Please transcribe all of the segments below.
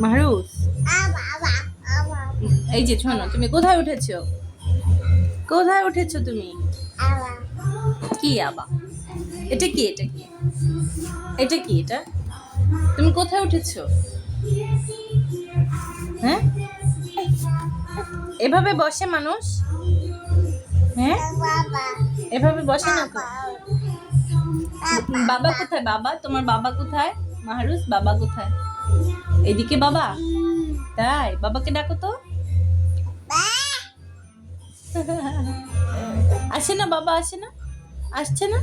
মাহরুজ, এই যে শোনো, তুমি কোথায় উঠেছো? কোথায় উঠেছো তুমি? কি আবা? এটা কি? এটা কি? এটা কি? এটা তুমি কোথায় উঠেছো? হ্যাঁ, এভাবে বসে মানুষ? হ্যাঁ, এভাবে বসে না তো। বাবা কোথায়? বাবা, তোমার বাবা কোথায়? মাহরুজ, বাবা কোথায়? এদিকে বাবা? তাই, বাবাকে ডাকো তো। আসে না বাবা, আসে না, আসছে না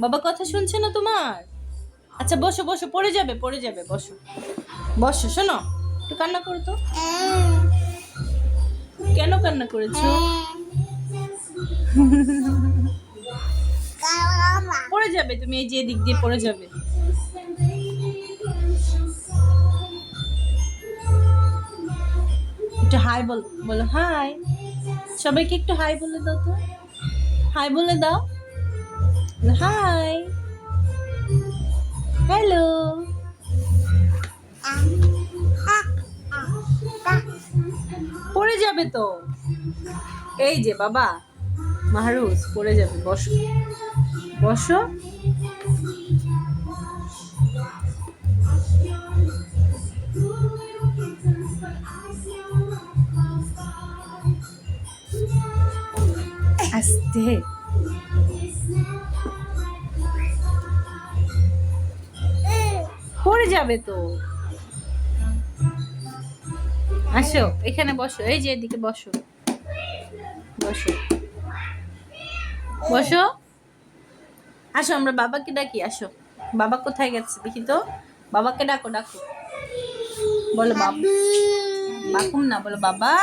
বাবা, কথা শুনছে না তোমার? আচ্ছা বসো বসো, পড়ে যাবে পড়ে যাবে, বসো বসো। শোনো, একটু কান্না করো তো। কেন কান্না করেছো? পড়ে যাবে তুমি, এই যে দিক দিয়ে পড়ে যাবে। একটু হাই বল, বলো হাই। সবাইকে একটু হাই বলে দাও তো, হাই বলে দাও, হাই, হ্যালো। পড়ে যাবে তো, এই যে বাবা মাহরুজ, পড়ে যাবে, বসো বসো। আস্তে, পড়ে যাবে তো। আসো এখানে বসো, এই যে এদিকে বসো, বসো বসো। আসো আমরা বাবাকে ডাকি, আসো। বাবা কোথায় গেছে দেখি তো, বাবাকে ডাকো ডাকো, বলো বাবা। বাকুম না, বলো বাবা।